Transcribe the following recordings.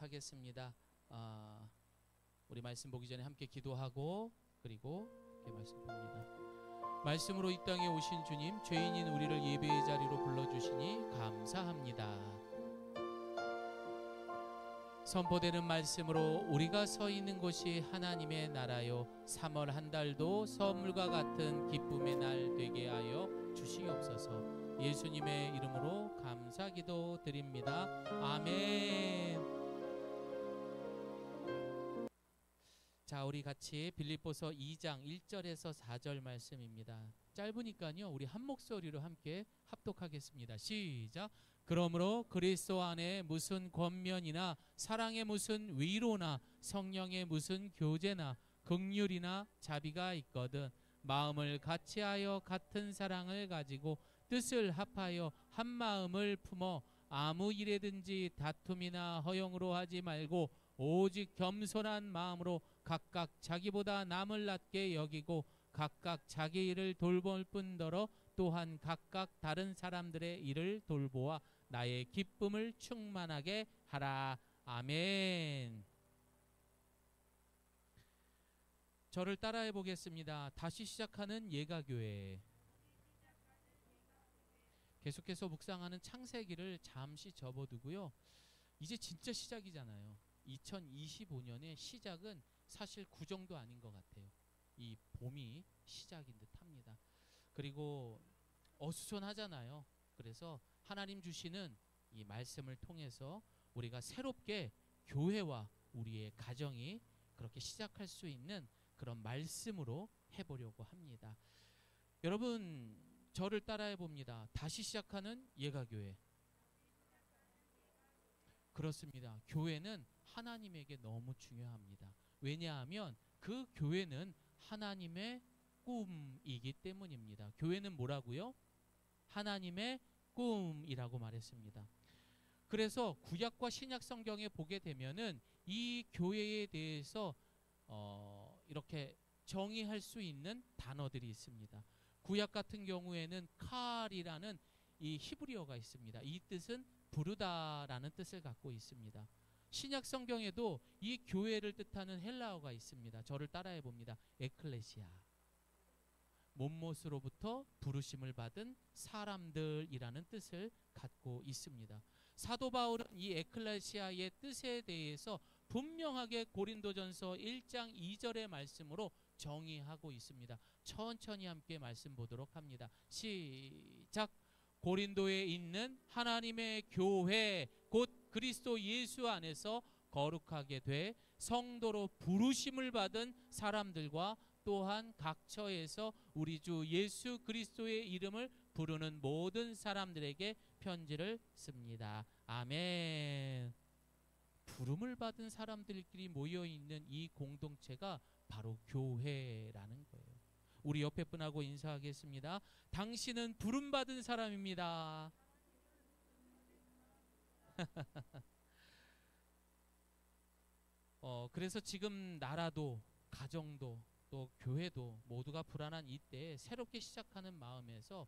하겠습니다. 우리 말씀 보기 전에 함께 기도하고 그리고 함께 말씀 봅니다. 말씀으로 이 땅에 오신 주님, 죄인인 우리를 예배의 자리로 불러주시니 감사합니다. 선포되는 말씀으로 우리가 서 있는 곳이 하나님의 나라요 3월 한 달도 선물과 같은 기쁨의 날 되게 하여 주시옵소서. 예수님의 이름으로 감사기도 드립니다. 아멘. 자, 우리 같이 빌립보서 2장 1절에서 4절 말씀입니다. 짧으니까요 우리 한 목소리로 함께 합독하겠습니다. 시작. 그러므로 그리스도 안에 무슨 권면이나 사랑의 무슨 위로나 성령의 무슨 교제나 긍휼이나 자비가 있거든 마음을 같이하여 같은 사랑을 가지고 뜻을 합하여 한 마음을 품어 아무 일에든지 다툼이나 허용으로 하지 말고 오직 겸손한 마음으로 각각 자기보다 남을 낮게 여기고 각각 자기 일을 돌볼 뿐더러 또한 각각 다른 사람들의 일을 돌보아 나의 기쁨을 충만하게 하라. 아멘. 저를 따라해 보겠습니다. 다시 시작하는 예가교회. 계속해서 묵상하는 창세기를 잠시 접어두고요. 이제 진짜 시작이잖아요. 2025년의 시작은 사실 그 정도 아닌 것 같아요. 이 봄이 시작인 듯 합니다. 그리고 어수선하잖아요. 그래서 하나님 주시는 이 말씀을 통해서 우리가 새롭게 교회와 우리의 가정이 그렇게 시작할 수 있는 그런 말씀으로 해보려고 합니다. 여러분 저를 따라해 봅니다. 다시 시작하는 예가교회. 그렇습니다. 교회는 하나님에게 너무 중요합니다. 왜냐하면 그 교회는 하나님의 꿈이기 때문입니다. 교회는 뭐라고요? 하나님의 꿈이라고 말했습니다. 그래서 구약과 신약 성경에 보게 되면은 이 교회에 대해서 이렇게 정의할 수 있는 단어들이 있습니다. 구약 같은 경우에는 칼이라는 이 히브리어가 있습니다. 이 뜻은 부르다라는 뜻을 갖고 있습니다. 신약 성경에도 이 교회를 뜻하는 헬라어가 있습니다. 저를 따라해 봅니다. 에클레시아. 몸못으로부터 부르심을 받은 사람들이라는 뜻을 갖고 있습니다. 사도 바울은 이 에클레시아의 뜻에 대해서 분명하게 고린도전서 1장 2절의 말씀으로 정의하고 있습니다. 천천히 함께 말씀 보도록 합니다. 시작. 고린도에 있는 하나님의 교회 곧 그리스도 예수 안에서 거룩하게 돼 성도로 부르심을 받은 사람들과 또한 각처에서 우리 주 예수 그리스도의 이름을 부르는 모든 사람들에게 편지를 씁니다. 아멘. 부름을 받은 사람들끼리 모여있는 이 공동체가 바로 교회라는 거예요. 우리 옆에 분하고 인사하겠습니다. 당신은 부름받은 사람입니다. 그래서 지금 나라도 가정도 또 교회도 모두가 불안한 이때에 새롭게 시작하는 마음에서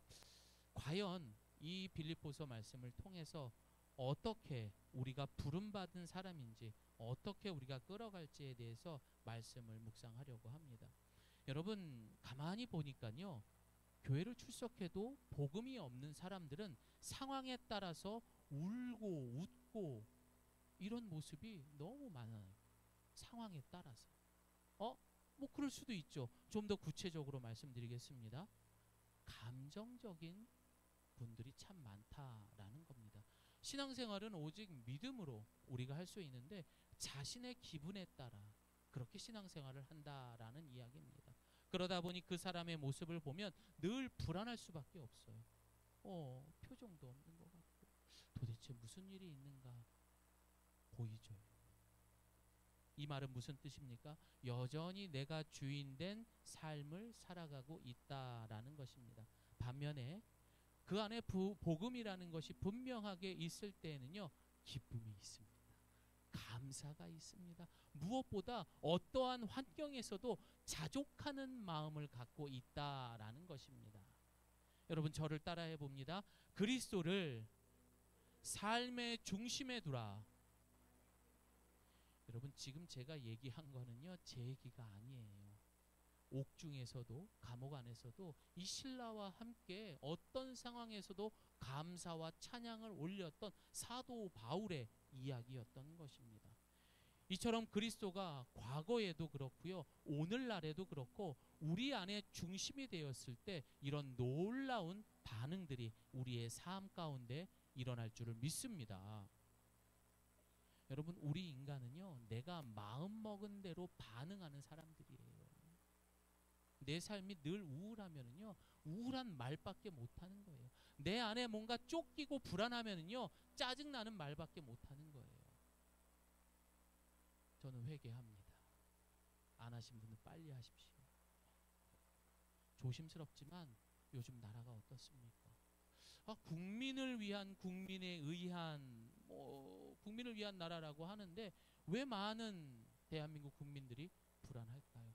과연 이 빌립보서 말씀을 통해서 어떻게 우리가 부름받은 사람인지 어떻게 우리가 끌어갈지에 대해서 말씀을 묵상하려고 합니다. 여러분 가만히 보니까요 교회를 출석해도 복음이 없는 사람들은 상황에 따라서 울고 웃고 이런 모습이 너무 많아요. 상황에 따라서 뭐 그럴 수도 있죠. 좀 더 구체적으로 말씀드리겠습니다. 감정적인 분들이 참 많다라는 겁니다. 신앙생활은 오직 믿음으로 우리가 할 수 있는데 자신의 기분에 따라 그렇게 신앙생활을 한다라는 이야기입니다. 그러다 보니 그 사람의 모습을 보면 늘 불안할 수밖에 없어요. 표정도 없는 것 같고 도대체 무슨 일이 있는가 보이죠. 이 말은 무슨 뜻입니까? 여전히 내가 주인된 삶을 살아가고 있다라는 것입니다. 반면에 그 안에 복음이라는 것이 분명하게 있을 때에는요 기쁨이 있습니다. 감사가 있습니다. 무엇보다 어떠한 환경에서도 자족하는 마음을 갖고 있다라는 것입니다. 여러분 저를 따라해 봅니다. 그리스도를 삶의 중심에 두라. 지금 제가 얘기한 거는요, 제 얘기가 아니에요. 옥중에서도 감옥 안에서도 이 신라와 함께 어떤 상황에서도 감사와 찬양을 올렸던 사도 바울의 이야기였던 것입니다. 이처럼 그리스도가 과거에도 그렇고요, 오늘날에도 그렇고 우리 안에 중심이 되었을 때 이런 놀라운 반응들이 우리의 삶 가운데 일어날 줄을 믿습니다. 여러분, 우리 인간은요, 내가 마음 먹은 대로 반응하는 사람들이에요. 내 삶이 늘 우울하면은요, 우울한 말밖에 못하는 거예요. 내 안에 뭔가 쫓기고 불안하면은요, 짜증나는 말밖에 못하는 거예요. 저는 회개합니다. 안 하신 분은 빨리 하십시오. 조심스럽지만 요즘 나라가 어떻습니까? 국민을 위한, 국민에 의한, 국민을 위한 나라라고 하는데 왜 많은 대한민국 국민들이 불안할까요?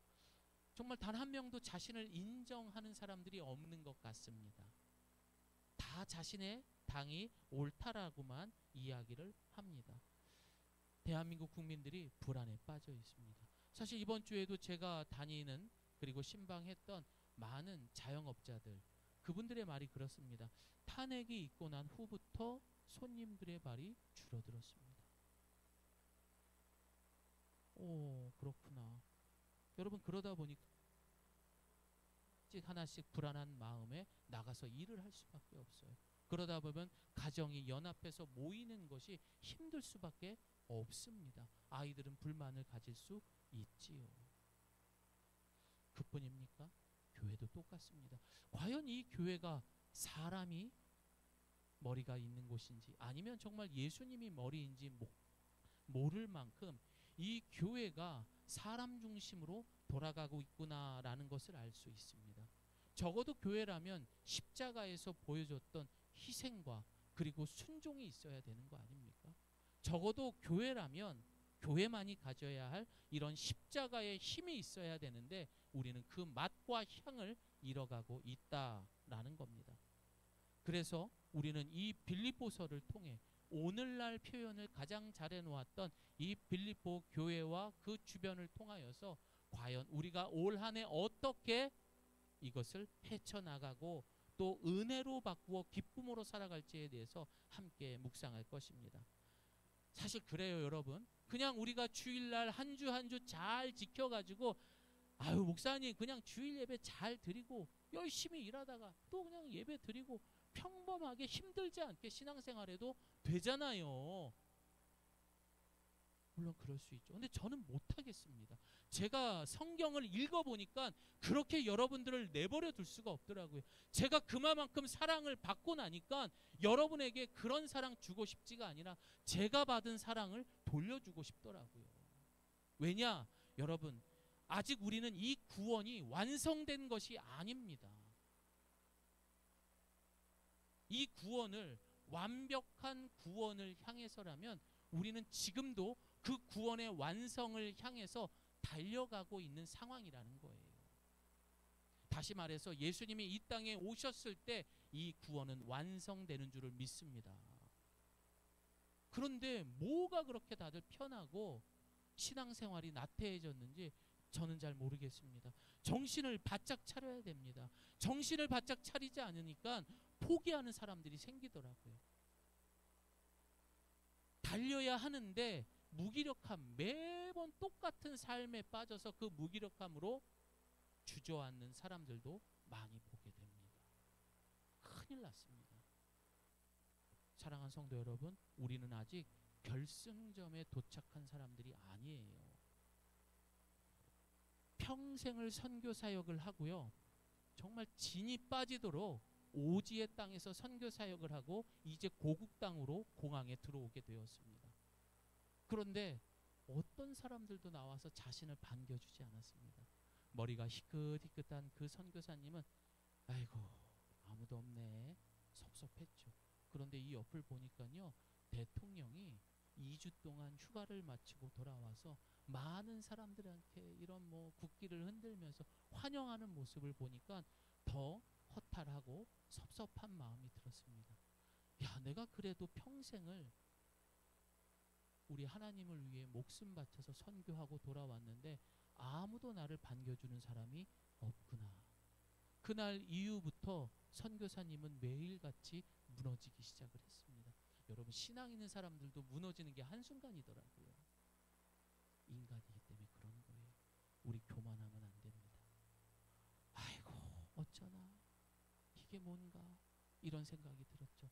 정말 단 한 명도 자신을 인정하는 사람들이 없는 것 같습니다. 다 자신의 당이 옳다라고만 이야기를 합니다. 대한민국 국민들이 불안에 빠져 있습니다. 사실 이번 주에도 제가 다니는 그리고 신방했던 많은 자영업자들, 그분들의 말이 그렇습니다. 탄핵이 있고 난 후부터 손님들의 말이 줄어들었습니다. 오, 그렇구나. 여러분, 그러다 보니까 하나씩 불안한 마음에 나가서 일을 할 수밖에 없어요. 그러다 보면 가정이 연합해서 모이는 것이 힘들 수밖에 없습니다. 아이들은 불만을 가질 수 있지요. 그뿐입니까? 교회도 똑같습니다. 과연 이 교회가 사람이 머리가 있는 곳인지 아니면 정말 예수님이 머리인지 모를 만큼 이 교회가 사람 중심으로 돌아가고 있구나라는 것을 알 수 있습니다. 적어도 교회라면 십자가에서 보여줬던 희생과 그리고 순종이 있어야 되는 거 아닙니까? 적어도 교회라면 교회만이 가져야 할 이런 십자가의 힘이 있어야 되는데 우리는 그 맛과 향을 잃어가고 있다라는 겁니다. 그래서 우리는 이 빌립보서를 통해 오늘날 표현을 가장 잘 해놓았던 이 빌립보 교회와 그 주변을 통하여서 과연 우리가 올 한 해 어떻게 이것을 헤쳐나가고 또 은혜로 바꾸어 기쁨으로 살아갈지에 대해서 함께 묵상할 것입니다. 사실 그래요, 여러분. 그냥 우리가 주일날 한 주 한 주 잘 지켜가지고 아유, 목사님 그냥 주일 예배 잘 드리고 열심히 일하다가 또 그냥 예배 드리고 평범하게 힘들지 않게 신앙생활해도 되잖아요. 물론 그럴 수 있죠. 근데 저는 못하겠습니다. 제가 성경을 읽어보니까 그렇게 여러분들을 내버려 둘 수가 없더라고요. 제가 그만큼 사랑을 받고 나니까 여러분에게 그런 사랑 주고 싶지가 아니라 제가 받은 사랑을 돌려주고 싶더라고요. 왜냐? 여러분, 아직 우리는 이 구원이 완성된 것이 아닙니다. 이 구원을, 완벽한 구원을 향해서라면 우리는 지금도 그 구원의 완성을 향해서 달려가고 있는 상황이라는 거예요. 다시 말해서 예수님이 이 땅에 오셨을 때 이 구원은 완성되는 줄을 믿습니다. 그런데 뭐가 그렇게 다들 편하고 신앙생활이 나태해졌는지 저는 잘 모르겠습니다. 정신을 바짝 차려야 됩니다. 정신을 바짝 차리지 않으니까 포기하는 사람들이 생기더라고요. 달려야 하는데 무기력함, 매번 똑같은 삶에 빠져서 그 무기력함으로 주저앉는 사람들도 많이 보게 됩니다. 큰일 났습니다. 사랑하는 성도 여러분, 우리는 아직 결승점에 도착한 사람들이 아니에요. 평생을 선교 사역을 하고요, 정말 진이 빠지도록 오지의 땅에서 선교 사역을 하고 이제 고국 땅으로 공항에 들어오게 되었습니다. 그런데 어떤 사람들도 나와서 자신을 반겨주지 않았습니다. 머리가 희끗희끗한 그 선교사님은 아이고 아무도 없네, 섭섭했죠. 그런데 이 옆을 보니까요, 대통령이 2주 동안 휴가를 마치고 돌아와서 많은 사람들한테 이런 국기를 흔들면서 환영하는 모습을 보니까 더 허탈하고 섭섭한 마음이 들었습니다. 야, 내가 그래도 평생을 우리 하나님을 위해 목숨 바쳐서 선교하고 돌아왔는데 아무도 나를 반겨주는 사람이 없구나. 그날 이후부터 선교사님은 매일같이 무너지기 시작을 했습니다. 여러분, 신앙 있는 사람들도 무너지는 게 한순간이더라고요. 인간이기 때문에 그런 거예요. 우리 교만하면 안 됩니다. 아이고, 어쩌나, 이게 뭔가, 이런 생각이 들었죠.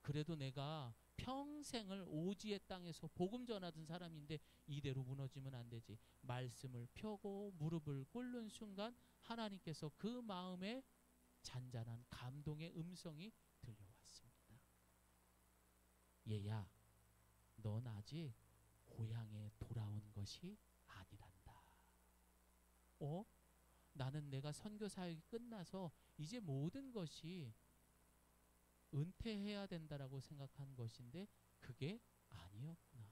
그래도 내가 평생을 오지의 땅에서 복음 전하던 사람인데 이대로 무너지면 안 되지. 말씀을 펴고 무릎을 꿇는 순간 하나님께서 그 마음에 잔잔한 감동의 음성이 들려왔습니다. 얘야, 넌 아직 고향에 돌아온 것이 아니란다. 나는 내가 선교 사역이 끝나서 이제 모든 것이 은퇴해야 된다라고 생각한 것인데 그게 아니었구나.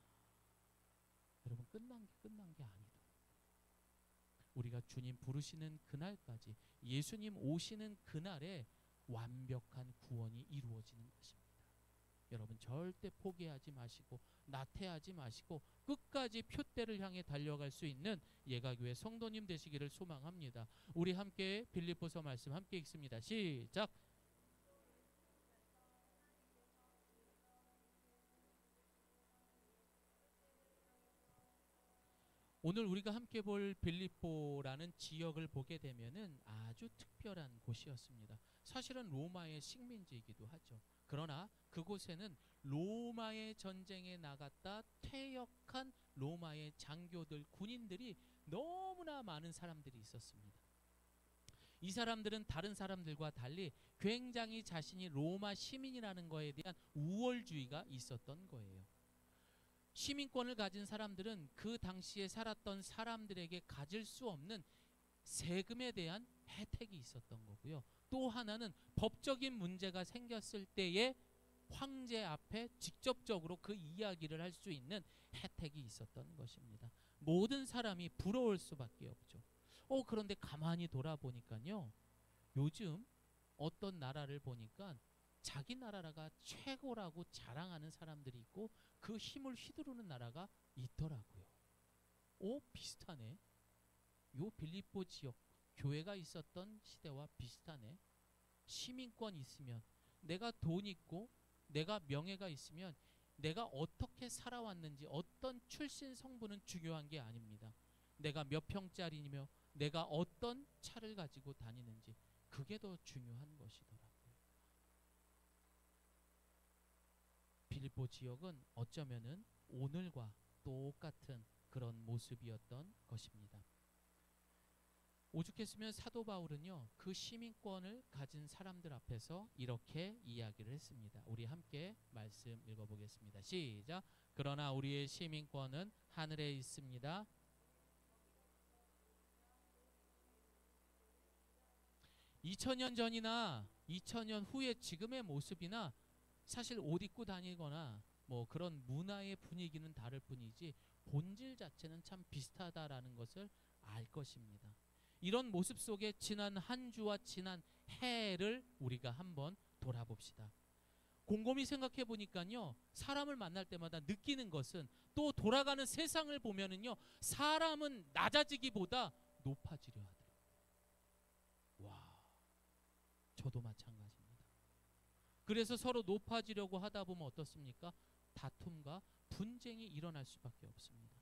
여러분, 끝난 게 아니더라고요. 우리가 주님 부르시는 그날까지, 예수님 오시는 그날에 완벽한 구원이 이루어지는 것입니다. 여러분, 절대 포기하지 마시고 나태하지 마시고 끝까지 표대를 향해 달려갈 수 있는 예가교회 성도님 되시기를 소망합니다. 우리 함께 빌립보서 말씀 함께 읽습니다. 시작. 오늘 우리가 함께 볼 빌립보라는 지역을 보게 되면은 아주 특별한 곳이었습니다. 사실은 로마의 식민지이기도 하죠. 그러나 그곳에는 로마의 전쟁에 나갔다 퇴역한 로마의 장교들, 군인들이 너무나 많은 사람들이 있었습니다. 이 사람들은 다른 사람들과 달리 굉장히 자신이 로마 시민이라는 거에 대한 우월주의가 있었던 거예요. 시민권을 가진 사람들은 그 당시에 살았던 사람들에게 가질 수 없는 세금에 대한 혜택이 있었던 거고요. 또 하나는 법적인 문제가 생겼을 때에 황제 앞에 직접적으로 그 이야기를 할 수 있는 혜택이 있었던 것입니다. 모든 사람이 부러울 수밖에 없죠. 그런데 가만히 돌아보니까요, 요즘 어떤 나라를 보니까 자기 나라가 최고라고 자랑하는 사람들이 있고 그 힘을 휘두르는 나라가 있더라고요. 비슷하네. 요 빌립보 지역 교회가 있었던 시대와 비슷하네. 시민권 있으면, 내가 돈 있고 내가 명예가 있으면 내가 어떻게 살아왔는지, 어떤 출신 성분은 중요한 게 아닙니다. 내가 몇 평짜리며 내가 어떤 차를 가지고 다니는지, 그게 더 중요한 것이더라고요. 빌립보 지역은 어쩌면은 오늘과 똑같은 그런 모습이었던 것입니다. 오죽했으면 사도 바울은요, 그 시민권을 가진 사람들 앞에서 이렇게 이야기를 했습니다. 우리 함께 말씀 읽어보겠습니다. 시작. 그러나 우리의 시민권은 하늘에 있습니다. 2000년 전이나 2000년 후의 지금의 모습이나 사실 옷 입고 다니거나 뭐 그런 문화의 분위기는 다를 뿐이지 본질 자체는 참 비슷하다라는 것을 알 것입니다. 이런 모습 속에 지난 한 주와 지난 해를 우리가 한번 돌아봅시다. 곰곰이 생각해 보니까요, 사람을 만날 때마다 느끼는 것은, 또 돌아가는 세상을 보면은요, 사람은 낮아지기보다 높아지려 하더라고요. 와, 저도 마찬가지입니다. 그래서 서로 높아지려고 하다 보면 어떻습니까? 다툼과 분쟁이 일어날 수밖에 없습니다.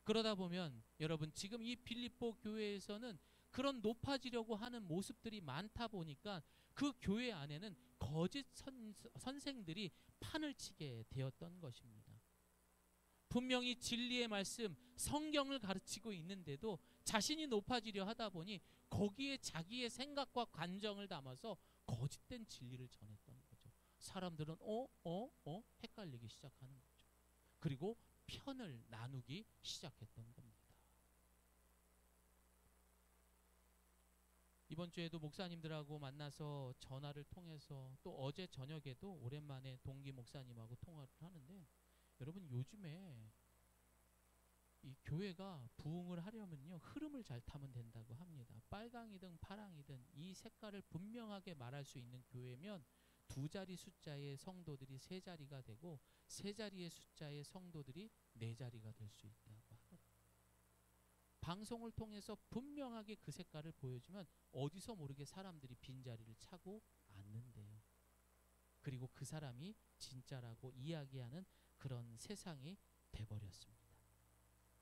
그러다 보면 여러분, 지금 이 빌립보 교회에서는 그런 높아지려고 하는 모습들이 많다 보니까 그 교회 안에는 거짓 선생들이 판을 치게 되었던 것입니다. 분명히 진리의 말씀, 성경을 가르치고 있는데도 자신이 높아지려 하다 보니 거기에 자기의 생각과 감정을 담아서 거짓된 진리를 전했던 거죠. 사람들은 헷갈리기 시작하는 거죠. 그리고 편을 나누기 시작했던 겁니다. 이번 주에도 목사님들하고 만나서 전화를 통해서, 또 어제 저녁에도 오랜만에 동기 목사님하고 통화를 하는데, 여러분, 요즘에 이 교회가 부흥을 하려면요, 흐름을 잘 타면 된다고 합니다. 빨강이든 파랑이든 이 색깔을 분명하게 말할 수 있는 교회면 두 자리 숫자의 성도들이 세 자리가 되고 세 자리의 숫자의 성도들이 네 자리가 될 수 있다고 하더라고요. 방송을 통해서 분명하게 그 색깔을 보여주면 어디서 모르게 사람들이 빈자리를 차고 앉는데요. 그리고 그 사람이 진짜라고 이야기하는 그런 세상이 돼버렸습니다.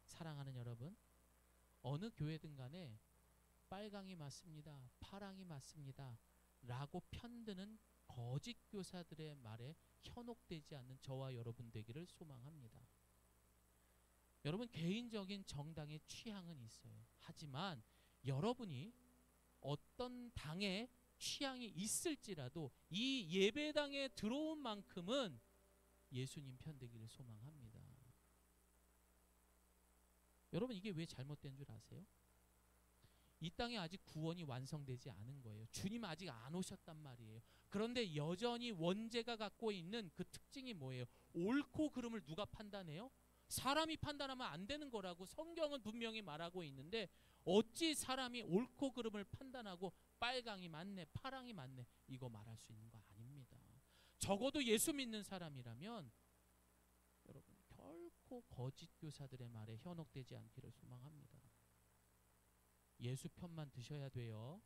사랑하는 여러분, 어느 교회든 간에 빨강이 맞습니다, 파랑이 맞습니다 라고 편드는 거짓 교사들의 말에 현혹되지 않는 저와 여러분 되기를 소망합니다. 여러분, 개인적인 정당의 취향은 있어요. 하지만 여러분이 어떤 당의 취향이 있을지라도 이 예배당에 들어온 만큼은 예수님 편되기를 소망합니다. 여러분, 이게 왜 잘못된 줄 아세요? 이 땅에 아직 구원이 완성되지 않은 거예요. 주님 아직 안 오셨단 말이에요. 그런데 여전히 원죄가 갖고 있는 그 특징이 뭐예요? 옳고 그름을 누가 판단해요? 사람이 판단하면 안 되는 거라고 성경은 분명히 말하고 있는데 어찌 사람이 옳고 그름을 판단하고 빨강이 맞네, 파랑이 맞네 이거 말할 수 있는 거 아닙니다. 적어도 예수 믿는 사람이라면 여러분 결코 거짓 교사들의 말에 현혹되지 않기를 소망합니다. 예수 편만 드셔야 돼요.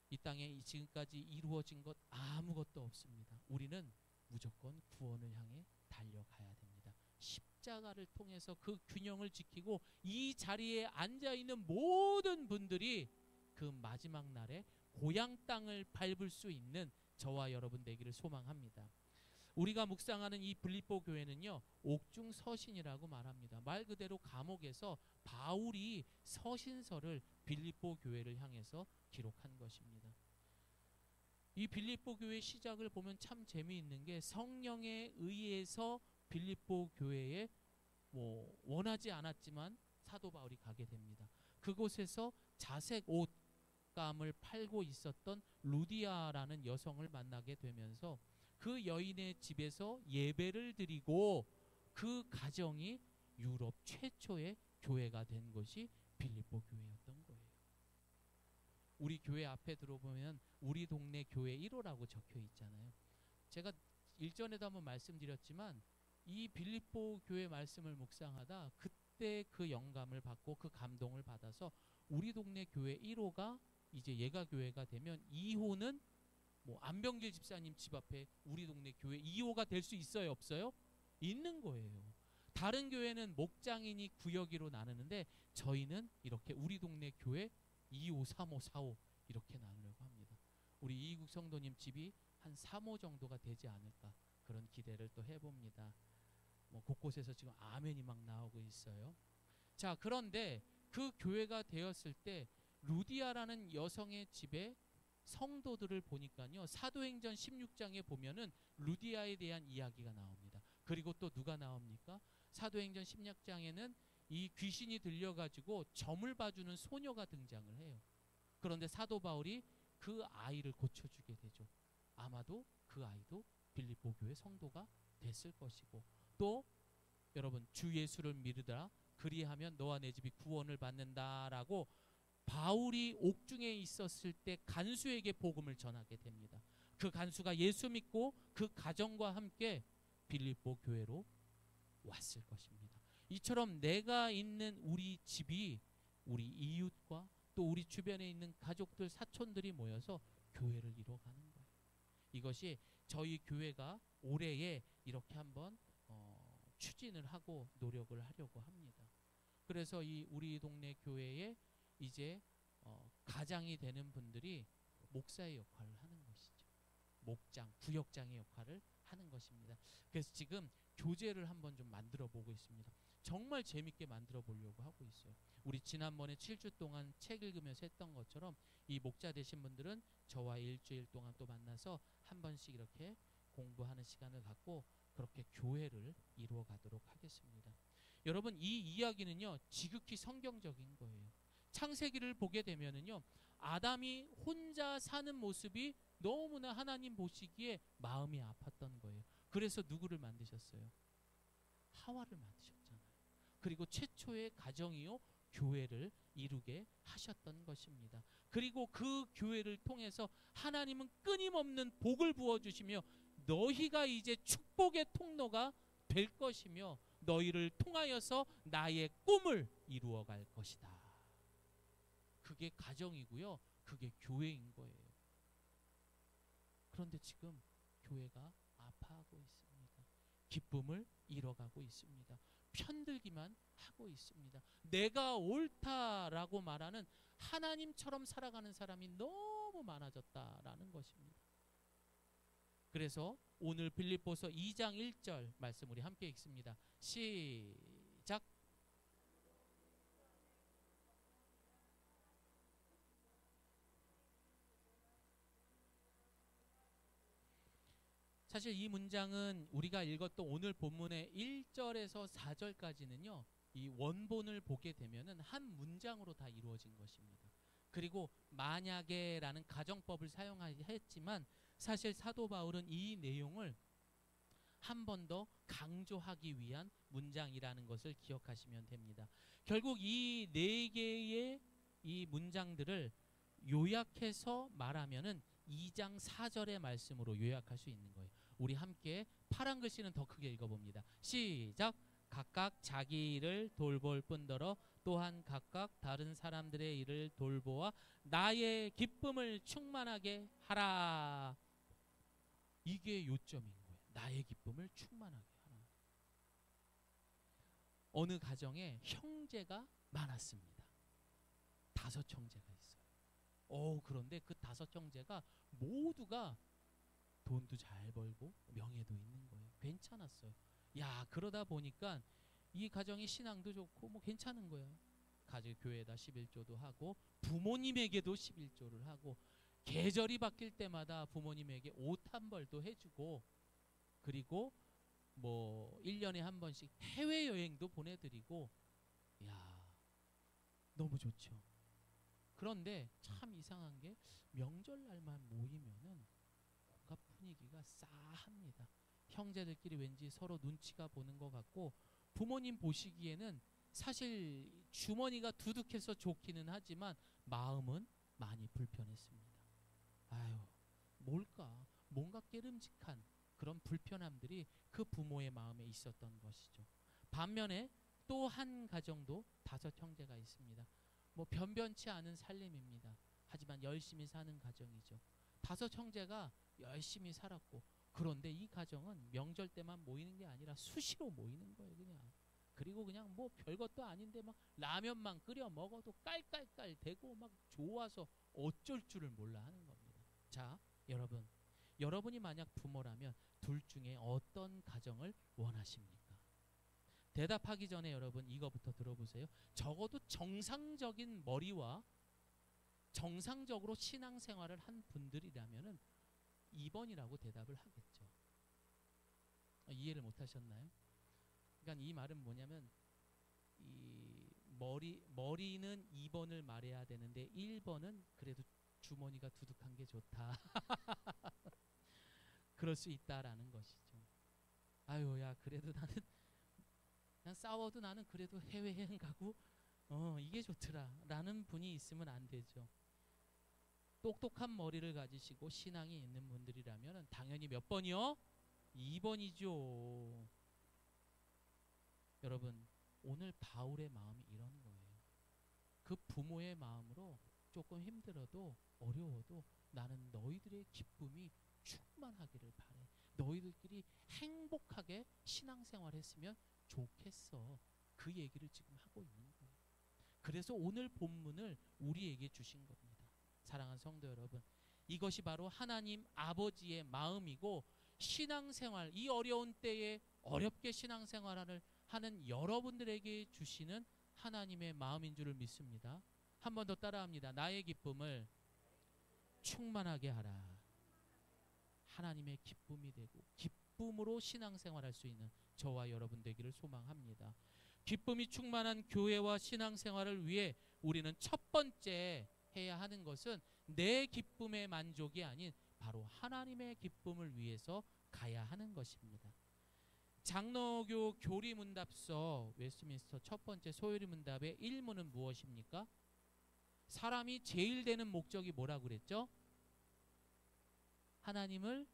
이 땅에 지금까지 이루어진 것 아무것도 없습니다. 우리는 무조건 구원을 향해 달려가야 됩니다. 십자가를 통해서 그 균형을 지키고 이 자리에 앉아있는 모든 분들이 그 마지막 날에 고향 땅을 밟을 수 있는 저와 여러분 되기를 소망합니다. 우리가 묵상하는 이 빌립보 교회는요, 옥중 서신이라고 말합니다. 말 그대로 감옥에서 바울이 서신서를 빌립보 교회를 향해서 기록한 것입니다. 이 빌립보 교회 시작을 보면 참 재미있는 게 성령에 의해서 빌립보 교회에 원하지 않았지만 사도 바울이 가게 됩니다. 그곳에서 자색 옷감을 팔고 있었던 루디아라는 여성을 만나게 되면서 그 여인의 집에서 예배를 드리고 그 가정이 유럽 최초의 교회가 된 것이 빌립보 교회였던 거예요. 우리 교회 앞에 들어보면 우리 동네 교회 1호라고 적혀 있잖아요. 제가 일전에도 한번 말씀드렸지만 이 빌립보 교회 말씀을 묵상하다 그때 그 영감을 받고 그 감동을 받아서 우리 동네 교회 1호가 이제 예가 교회가 되면 2호는 안병길 집사님 집 앞에 우리 동네 교회 2호가 될 수 있어요, 없어요? 있는 거예요. 다른 교회는 목장이니 구역으로 나누는데 저희는 이렇게 우리 동네 교회 2호, 3호, 4호 이렇게 나누려고 합니다. 우리 이국 성도님 집이 한 3호 정도가 되지 않을까 그런 기대를 또 해봅니다. 곳곳에서 지금 아멘이 막 나오고 있어요. 자, 그런데 그 교회가 되었을 때 루디아라는 여성의 집에 성도들을 보니까요, 사도행전 16장에 보면은 루디아에 대한 이야기가 나옵니다. 그리고 또 누가 나옵니까? 사도행전 16장에는 이 귀신이 들려가지고 점을 봐주는 소녀가 등장을 해요. 그런데 사도 바울이 그 아이를 고쳐주게 되죠. 아마도 그 아이도 빌립보 교회 성도가 됐을 것이고, 또 여러분 주 예수를 믿으라 그리하면 너와 내 집이 구원을 받는다라고 바울이 옥중에 있었을 때 간수에게 복음을 전하게 됩니다. 그 간수가 예수 믿고 그 가정과 함께 빌립보 교회로 왔을 것입니다. 이처럼 내가 있는 우리 집이 우리 이웃과 또 우리 주변에 있는 가족들, 사촌들이 모여서 교회를 이루어가는 거예요. 이것이 저희 교회가 올해에 이렇게 한번 추진을 하고 노력을 하려고 합니다. 그래서 이 우리 동네 교회에 이제 가장이 되는 분들이 목사의 역할을 하는 것이죠. 목장, 구역장의 역할을 하는 것입니다. 그래서 지금 교재를 한번 좀 만들어 보고 있습니다. 정말 재밌게 만들어 보려고 하고 있어요. 우리 지난번에 7주 동안 책 읽으면서 했던 것처럼 이 목자 되신 분들은 저와 일주일 동안 또 만나서 한 번씩 이렇게 공부하는 시간을 갖고 그렇게 교회를 이루어 가도록 하겠습니다. 여러분, 이 이야기는요 지극히 성경적인 거예요. 창세기를 보게 되면은요 아담이 혼자 사는 모습이 너무나 하나님 보시기에 마음이 아팠던 거예요. 그래서 누구를 만드셨어요? 하와를 만드셨잖아요. 그리고 최초의 가정이요 교회를 이루게 하셨던 것입니다. 그리고 그 교회를 통해서 하나님은 끊임없는 복을 부어주시며 너희가 이제 축복의 통로가 될 것이며 너희를 통하여서 나의 꿈을 이루어갈 것이다. 그게 가정이고요. 그게 교회인 거예요. 그런데 지금 교회가 아파하고 있습니다. 기쁨을 잃어가고 있습니다. 편들기만 하고 있습니다. 내가 옳다라고 말하는 하나님처럼 살아가는 사람이 너무 많아졌다라는 것입니다. 그래서 오늘 빌립보서 2장 1절 말씀 우리 함께 읽습니다. 시작. 사실 이 문장은 우리가 읽었던 오늘 본문의 1절에서 4절까지는요. 이 원본을 보게 되면은 한 문장으로 다 이루어진 것입니다. 그리고 만약에라는 가정법을 사용했지만 사실 사도 바울은 이 내용을 한 번 더 강조하기 위한 문장이라는 것을 기억하시면 됩니다. 결국 이 네 개의 이 문장들을 요약해서 말하면은 2장 4절의 말씀으로 요약할 수 있는 거예요. 우리 함께 파란 글씨는 더 크게 읽어봅니다. 시작. 각각 자기 일을 돌볼 뿐더러 또한 각각 다른 사람들의 일을 돌보아 나의 기쁨을 충만하게 하라. 이게 요점인 거예요. 나의 기쁨을 충만하게 하라. 어느 가정에 형제가 많았습니다. 5 형제가 있어요. 그런데 그 5 형제가 모두가 돈도 잘 벌고 명예도 있는 거예요. 괜찮았어요. 야, 그러다 보니까 이 가정이 신앙도 좋고 뭐 괜찮은 거예요. 가정 교회에다 11조도 하고 부모님에게도 11조를 하고 계절이 바뀔 때마다 부모님에게 옷 한 벌도 해주고 그리고 뭐 1년에 한 번씩 해외여행도 보내드리고 야, 너무 좋죠. 그런데 참 이상한 게 명절날만 모이면은 온갖 분위기가 싸합니다. 형제들끼리 왠지 서로 눈치가 보는 것 같고 부모님 보시기에는 사실 주머니가 두둑해서 좋기는 하지만 마음은 많이 불편했습니다. 아유, 뭘까? 뭔가 깨름직한 그런 불편함들이 그 부모의 마음에 있었던 것이죠. 반면에 또 한 가정도 5 형제가 있습니다. 뭐 변변치 않은 살림입니다. 하지만 열심히 사는 가정이죠. 5 형제가 열심히 살았고 그런데 이 가정은 명절 때만 모이는 게 아니라 수시로 모이는 거예요. 그리고 그냥 뭐 별것도 아닌데 막 라면만 끓여 먹어도 깔깔깔 대고 막 좋아서 어쩔 줄을 몰라 하는 겁니다. 자, 여러분이 만약 부모라면 둘 중에 어떤 가정을 원하십니까? 대답하기 전에 여러분 이거부터 들어보세요. 적어도 정상적인 머리와 정상적으로 신앙생활을 한 분들이라면은 2번이라고 대답을 하겠죠. 이해를 못하셨나요? 그러니까 이 말은 뭐냐면 이 머리는 2번을 말해야 되는데 1번은 그래도 주머니가 두둑한 게 좋다. 그럴 수 있다라는 것이죠. 아유, 야, 그래도 나는 그냥 싸워도 나는 그래도 해외여행 가고 이게 좋더라 라는 분이 있으면 안 되죠. 똑똑한 머리를 가지시고 신앙이 있는 분들이라면 당연히 몇 번이요? 2번이죠. 여러분, 오늘 바울의 마음이 이런 거예요. 그 부모의 마음으로 조금 힘들어도 어려워도 나는 너희들의 기쁨이 충만하기를 바래. 너희들끼리 행복하게 신앙생활했으면 좋겠어. 그 얘기를 지금 하고 있는 거예요. 그래서 오늘 본문을 우리에게 주신 겁니다. 사랑하는 성도 여러분, 이것이 바로 하나님 아버지의 마음이고 신앙생활, 이 어려운 때에 어렵게 신앙생활을 하는 여러분들에게 주시는 하나님의 마음인 줄을 믿습니다. 한 번 더 따라합니다. 나의 기쁨을 충만하게 하라. 하나님의 기쁨이 되고 기쁨으로 신앙생활할 수 있는 저와 여러분 되기를 소망합니다. 기쁨이 충만한 교회와 신앙생활을 위해 우리는 첫 번째 해야 하는 것은 내 기쁨의 만족이 아닌 바로 하나님의 기쁨을 위해서 가야 하는 것입니다. 장로교 교리문답서 웨스트민스터 첫 번째 소요리문답의 1문은 무엇입니까? 사람이 제일 되는 목적이 뭐라고 그랬죠? 하나님을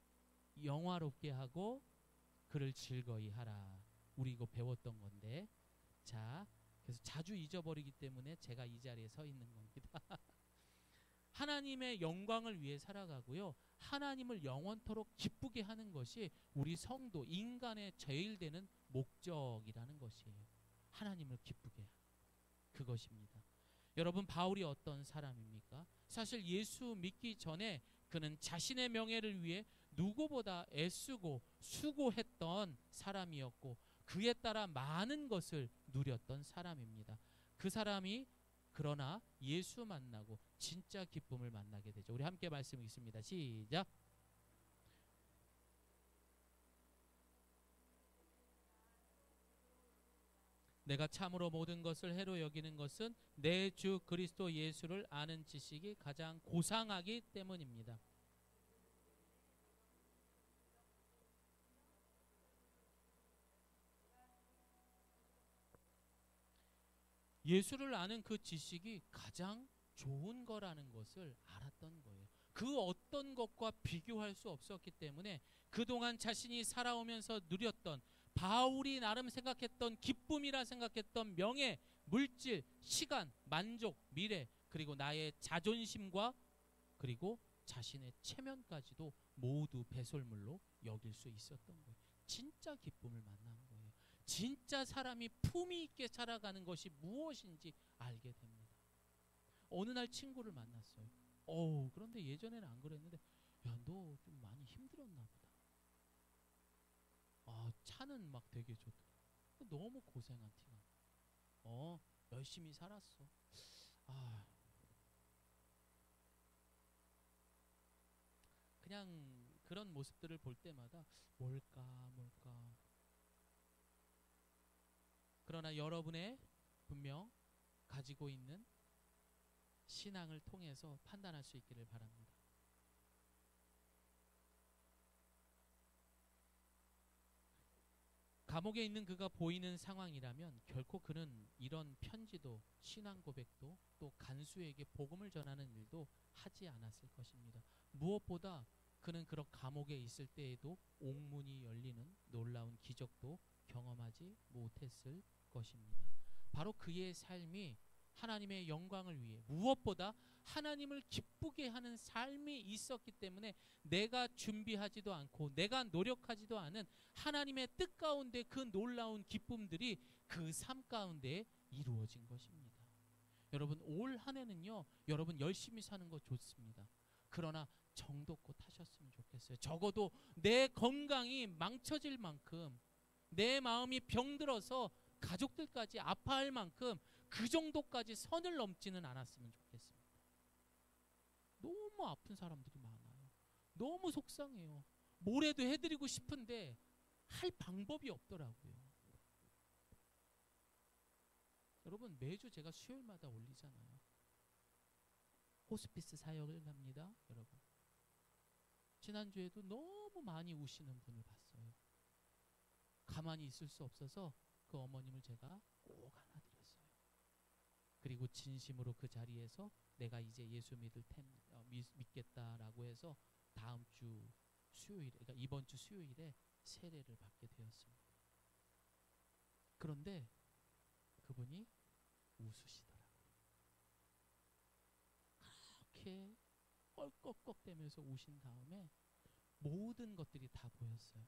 영화롭게 하고 그를 즐거이 하라. 우리 이거 배웠던 건데. 자, 그래서 자주 잊어버리기 때문에 제가 이 자리에 서 있는 겁니다. 하나님의 영광을 위해 살아가고요. 하나님을 영원토록 기쁘게 하는 것이 우리 성도, 인간의 제일 되는 목적이라는 것이에요. 하나님을 기쁘게 하는 그것입니다. 여러분, 바울이 어떤 사람입니까? 사실 예수 믿기 전에 그는 자신의 명예를 위해 누구보다 애쓰고 수고했던 사람이었고 그에 따라 많은 것을 누렸던 사람입니다. 그 사람이 그러나 예수 만나고 진짜 기쁨을 만나게 되죠. 우리 함께 말씀 읽습니다. 시작. 내가 참으로 모든 것을 해로 여기는 것은 내 주 그리스도 예수를 아는 지식이 가장 고상하기 때문입니다. 예수를 아는 그 지식이 가장 좋은 거라는 것을 알았던 거예요. 그 어떤 것과 비교할 수 없었기 때문에 그동안 자신이 살아오면서 누렸던 바울이 나름 생각했던 기쁨이라 생각했던 명예, 물질, 시간, 만족, 미래 그리고 나의 자존심과 그리고 자신의 체면까지도 모두 배설물로 여길 수 있었던 거예요. 진짜 기쁨을 만난 거예요. 진짜 사람이 품위 있게 살아가는 것이 무엇인지 알게 됩니다. 어느 날 친구를 만났어요. 그런데 예전에는 안 그랬는데 야, 너 좀 많이 힘들었나 보다. 차는 막 되게 좋더라. 너무 고생한 티가 나. 열심히 살았어. 그냥 그런 모습들을 볼 때마다 뭘까. 그러나 여러분의 분명 가지고 있는 신앙을 통해서 판단할 수 있기를 바랍니다. 감옥에 있는 그가 보이는 상황이라면 결코 그는 이런 편지도 신앙 고백도 또 간수에게 복음을 전하는 일도 하지 않았을 것입니다. 무엇보다 그는 그런 감옥에 있을 때에도 옥문이 열리는 놀라운 기적도 경험하지 못했을 것입니다. 바로 그의 삶이 하나님의 영광을 위해 무엇보다 하나님을 기쁘게 하는 삶이 있었기 때문에 내가 준비하지도 않고 내가 노력하지도 않은 하나님의 뜻 가운데 그 놀라운 기쁨들이 그 삶 가운데 이루어진 것입니다. 여러분, 올 한 해는요, 여러분 열심히 사는 거 좋습니다. 그러나 정도껏 하셨으면 좋겠어요. 적어도 내 건강이 망쳐질 만큼 내 마음이 병들어서 가족들까지 아파할 만큼 그 정도까지 선을 넘지는 않았으면 좋겠습니다. 너무 아픈 사람들이 많아요. 너무 속상해요. 뭐래도 해드리고 싶은데 할 방법이 없더라고요. 여러분, 매주 제가 수요일마다 올리잖아요. 호스피스 사역을 합니다. 여러분, 지난주에도 너무 많이 우시는 분을 봤어요. 가만히 있을 수 없어서 그 어머님을 제가 꼭 안아드렸어요. 그리고 진심으로 그 자리에서 내가 이제 예수 믿겠다라고 해서 다음 주 수요일에, 그러니까 이번 주 수요일에 세례를 받게 되었습니다. 그런데 그분이 웃으시더라고요. 그렇게 껄꺽꺽대면서 우신 다음에 모든 것들이 다 보였어요.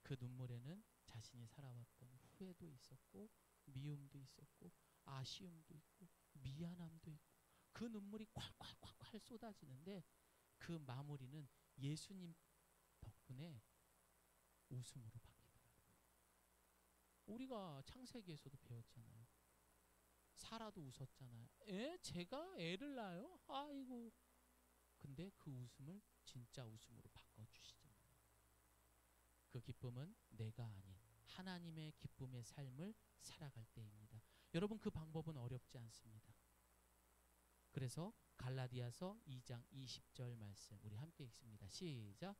그 눈물에는 자신이 살아왔던 후회도 있었고 미움도 있었고 아쉬움도 있고 미안함도 있고 그 눈물이 콸콸콸콸 쏟아지는데 그 마무리는 예수님 덕분에 웃음으로 바뀌더라고요. 우리가 창세기에서도 배웠잖아요. 사라도 웃었잖아요. 제가 애를 낳아요? 아이고. 근데 그 웃음을 진짜 웃음으로 바꿔주시잖아요. 그 기쁨은 내가 아닌 하나님의 기쁨의 삶을 살아갈 때입니다. 여러분, 그 방법은 어렵지 않습니다. 그래서 갈라디아서 2장 20절 말씀 우리 함께 읽습니다. 시작.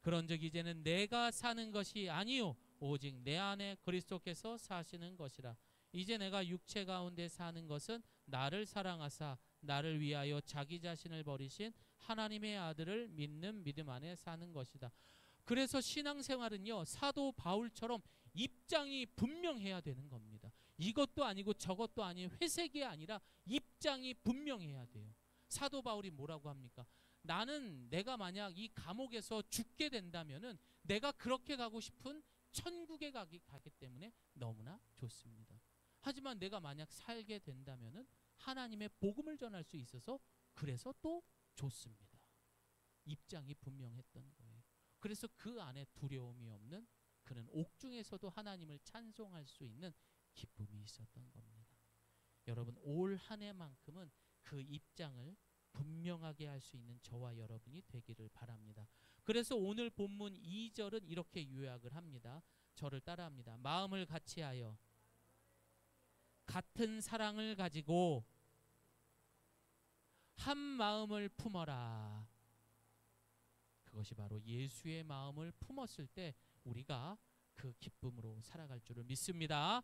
그런즉 이제는 내가 사는 것이 아니요 오직 내 안에 그리스도께서 사시는 것이라. 이제 내가 육체 가운데 사는 것은 나를 사랑하사 나를 위하여 자기 자신을 버리신 하나님의 아들을 믿는 믿음 안에 사는 것이다. 그래서 신앙생활은요, 사도 바울처럼 입장이 분명해야 되는 겁니다. 이것도 아니고 저것도 아닌 회색이 아니라 입장이 분명해야 돼요. 사도 바울이 뭐라고 합니까? 나는 내가 만약 이 감옥에서 죽게 된다면은 내가 그렇게 가고 싶은 천국에 가기 때문에 너무나 좋습니다. 하지만 내가 만약 살게 된다면은 하나님의 복음을 전할 수 있어서 그래서 또 좋습니다. 입장이 분명했던 거예요. 그래서 그 안에 두려움이 없는, 그는 옥중에서도 하나님을 찬송할 수 있는 기쁨이 있었던 겁니다. 여러분, 올 한 해만큼은 그 입장을 분명하게 할 수 있는 저와 여러분이 되기를 바랍니다. 그래서 오늘 본문 2절은 이렇게 요약을 합니다. 저를 따라합니다. 마음을 같이하여 같은 사랑을 가지고 한 마음을 품어라. 그것이 바로 예수의 마음을 품었을 때 우리가 그 기쁨으로 살아갈 줄을 믿습니다.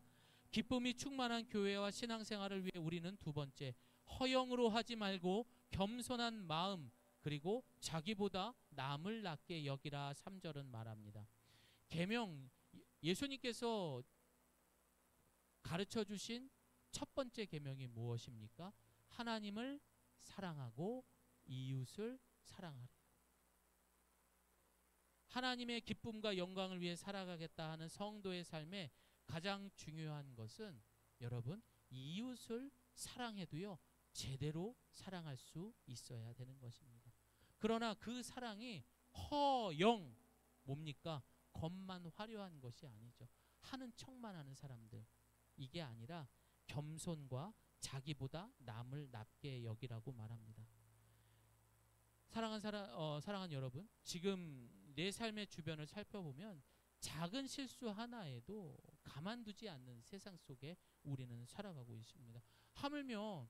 기쁨이 충만한 교회와 신앙생활을 위해 우리는 두 번째, 허영으로 하지 말고 겸손한 마음, 그리고 자기보다 남을 낮게 여기라 3절은 말합니다. 계명, 예수님께서 가르쳐 주신 첫 번째 계명이 무엇입니까? 하나님을 사랑하고 이웃을 사랑하라. 하나님의 기쁨과 영광을 위해 살아가겠다 하는 성도의 삶에 가장 중요한 것은 여러분, 이웃을 사랑해도요 제대로 사랑할 수 있어야 되는 것입니다. 그러나 그 사랑이 허영, 뭡니까? 겉만 화려한 것이 아니죠. 하는 척만 하는 사람들, 이게 아니라 겸손과 자기보다 남을 낮게 여기라고 말합니다. 사랑하는 여러분, 지금 내 삶의 주변을 살펴보면 작은 실수 하나에도 가만두지 않는 세상 속에 우리는 살아가고 있습니다. 하물며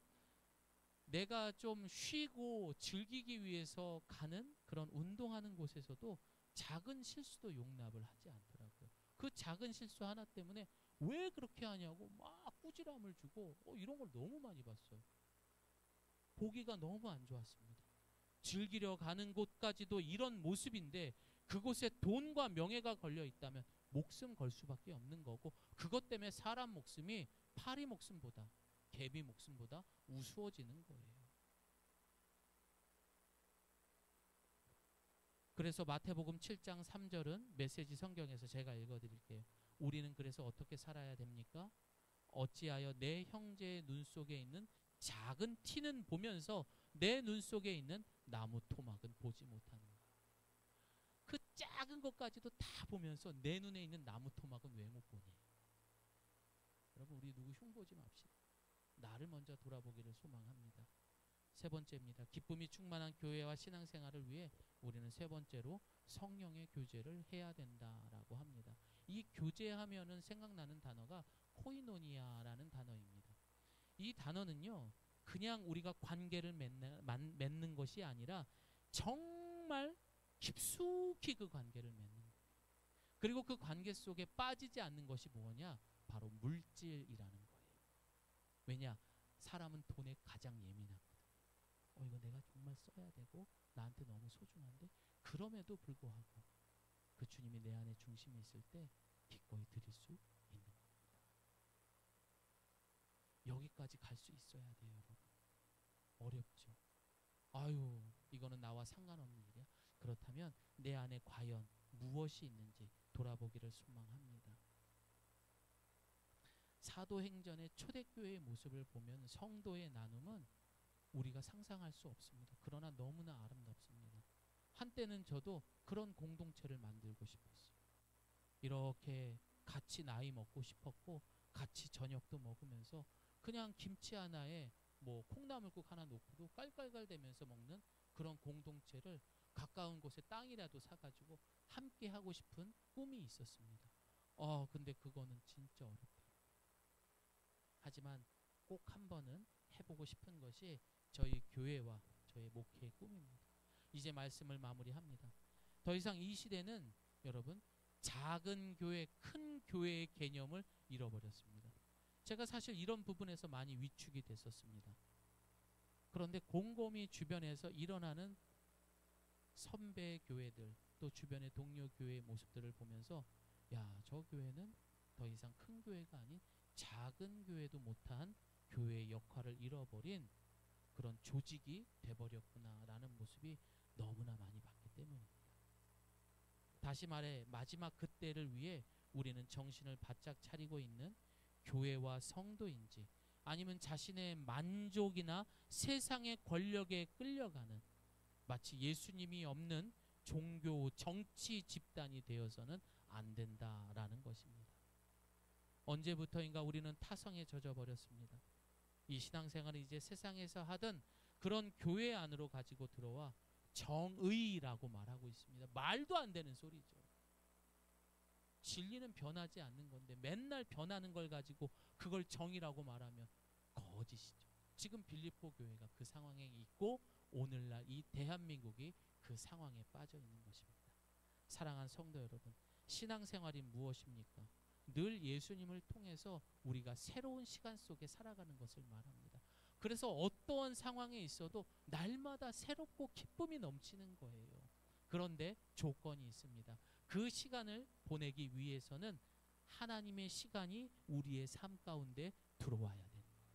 내가 좀 쉬고 즐기기 위해서 가는 그런 운동하는 곳에서도 작은 실수도 용납을 하지 않더라고요. 그 작은 실수 하나 때문에 왜 그렇게 하냐고 막 꾸지람을 주고 이런 걸 너무 많이 봤어요. 보기가 너무 안 좋았습니다. 즐기려 가는 곳까지도 이런 모습인데 그곳에 돈과 명예가 걸려 있다면 목숨 걸 수밖에 없는 거고, 그것 때문에 사람 목숨이 파리 목숨보다, 개비 목숨보다 우스워지는 거예요. 그래서 마태복음 7장 3절은 메시지 성경에서 제가 읽어드릴게요. 우리는 그래서 어떻게 살아야 됩니까? 어찌하여 내 형제의 눈 속에 있는 작은 티는 보면서 내 눈 속에 있는 나무 토막은 보지 못하는가? 그 작은 것까지도 다 보면서 내 눈에 있는 나무 토막은 왜 못 보니? 여러분, 우리 누구 흉보지 맙시다. 나를 먼저 돌아보기를 소망합니다. 세 번째입니다. 기쁨이 충만한 교회와 신앙생활을 위해 우리는 세 번째로 성령의 교제를 해야 된다라고 합니다. 이 교제하면은 생각나는 단어가 코이노니아라는 단어입니다. 이 단어는요, 그냥 우리가 관계를 맺는 것이 아니라 정말 깊숙이 그 관계를 맺는 거예요. 그리고 그 관계 속에 빠지지 않는 것이 뭐냐? 바로 물질이라는 거예요. 왜냐? 사람은 돈에 가장 예민하거든요. 이거 내가 정말 써야 되고 나한테 너무 소중한데, 그럼에도 불구하고 그 주님이 내 안에 중심에 있을 때 기꺼이 드릴 수 있는 겁니다. 여기까지 갈 수 있어야 돼요, 여러분. 어렵죠. 아유, 이거는 나와 상관없는 일이야. 그렇다면 내 안에 과연 무엇이 있는지 돌아보기를 소망합니다. 사도행전의 초대교회의 모습을 보면 성도의 나눔은 우리가 상상할 수 없습니다. 그러나 너무나 아름답습니다. 한때는 저도 그런 공동체를 만들고 싶었어요. 이렇게 같이 나이 먹고 싶었고, 같이 저녁도 먹으면서 그냥 김치 하나에 뭐 콩나물국 하나 놓고도 깔깔깔 대면서 먹는 그런 공동체를 가까운 곳에 땅이라도 사가지고 함께 하고 싶은 꿈이 있었습니다. 근데 그거는 진짜 어렵더라고요. 하지만 꼭 한 번은 해보고 싶은 것이 저희 교회와 저의 목회의 꿈입니다. 이제 말씀을 마무리합니다. 더 이상 이 시대는 여러분 작은 교회, 큰 교회의 개념을 잃어버렸습니다. 제가 사실 이런 부분에서 많이 위축이 됐었습니다. 그런데 곰곰이 주변에서 일어나는 선배 교회들, 또 주변의 동료 교회의 모습들을 보면서 야, 저 교회는 더 이상 큰 교회가 아닌 작은 교회도 못한 교회의 역할을 잃어버린 그런 조직이 돼버렸구나라는 모습이 너무나 많이 봤기 때문입니다. 다시 말해 마지막 그때를 위해 우리는 정신을 바짝 차리고 있는 교회와 성도인지, 아니면 자신의 만족이나 세상의 권력에 끌려가는 마치 예수님이 없는 종교, 정치 집단이 되어서는 안 된다라는 것입니다. 언제부터인가 우리는 타성에 젖어버렸습니다. 이 신앙생활은 이제 세상에서 하던 그런 교회 안으로 가지고 들어와 정의라고 말하고 있습니다. 말도 안 되는 소리죠. 진리는 변하지 않는 건데 맨날 변하는 걸 가지고 그걸 정의라고 말하면 거짓이죠. 지금 빌립보 교회가 그 상황에 있고 오늘날 이 대한민국이 그 상황에 빠져 있는 것입니다. 사랑하는 성도 여러분, 신앙생활이 무엇입니까? 늘 예수님을 통해서 우리가 새로운 시간 속에 살아가는 것을 말합니다. 그래서 어떠한 상황에 있어도 날마다 새롭고 기쁨이 넘치는 거예요. 그런데 조건이 있습니다. 그 시간을 보내기 위해서는 하나님의 시간이 우리의 삶 가운데 들어와야 되는 거예요.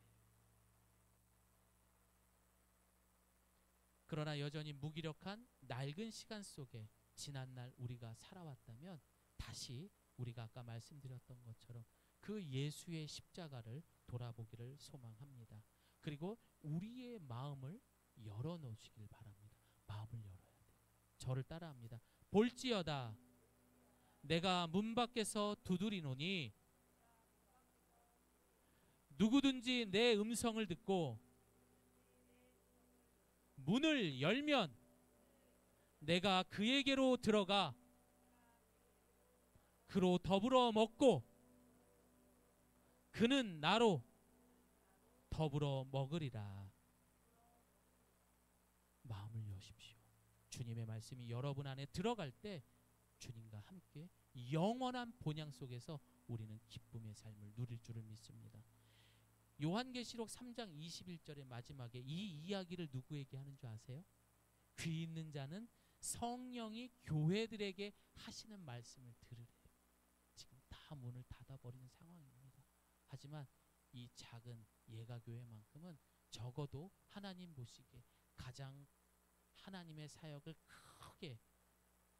그러나 여전히 무기력한 낡은 시간 속에 지난날 우리가 살아왔다면 다시 우리가 아까 말씀드렸던 것처럼 그 예수의 십자가를 돌아보기를 소망합니다. 그리고 우리의 마음을 열어놓으시길 바랍니다. 마음을 열어야 돼요. 저를 따라합니다. 볼지어다 내가 문 밖에서 두드리노니 누구든지 내 음성을 듣고 문을 열면 내가 그에게로 들어가 그로 더불어 먹고 그는 나로 더불어 먹으리라. 마음을 여십시오. 주님의 말씀이 여러분 안에 들어갈 때 주님과 함께 영원한 본향 속에서 우리는 기쁨의 삶을 누릴 줄을 믿습니다. 요한계시록 3장 21절의 마지막에 이 이야기를 누구에게 하는 줄 아세요? 귀 있는 자는 성령이 교회들에게 하시는 말씀을 들으래요. 지금 다 문을 닫아버리는 상황입니다. 하지만 이 작은 예가교회만큼은 적어도 하나님 보시기에 가장 하나님의 사역을 크게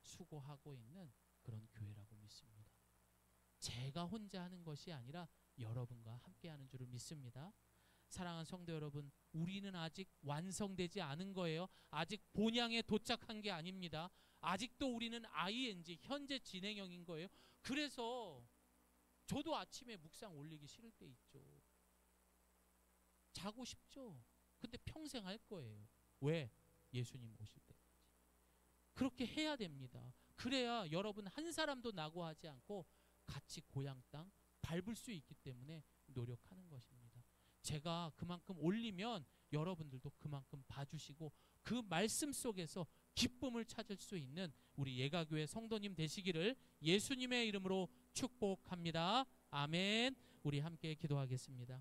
수고하고 있는 그런 교회라고 믿습니다. 제가 혼자 하는 것이 아니라 여러분과 함께하는 줄을 믿습니다. 사랑하는 성도 여러분, 우리는 아직 완성되지 않은 거예요. 아직 본향에 도착한 게 아닙니다. 아직도 우리는 ING, 현재 진행형인 거예요. 그래서 저도 아침에 묵상 올리기 싫을 때 있죠. 자고 싶죠. 근데 평생 할 거예요. 왜? 예수님 오실 때까지. 그렇게 해야 됩니다. 그래야 여러분 한 사람도 낙오하지 않고 같이 고향 땅 밟을 수 있기 때문에 노력하는 것입니다. 제가 그만큼 올리면 여러분들도 그만큼 봐주시고 그 말씀 속에서 기쁨을 찾을 수 있는 우리 예가교회 성도님 되시기를 예수님의 이름으로 축복합니다. 아멘. 우리 함께 기도하겠습니다.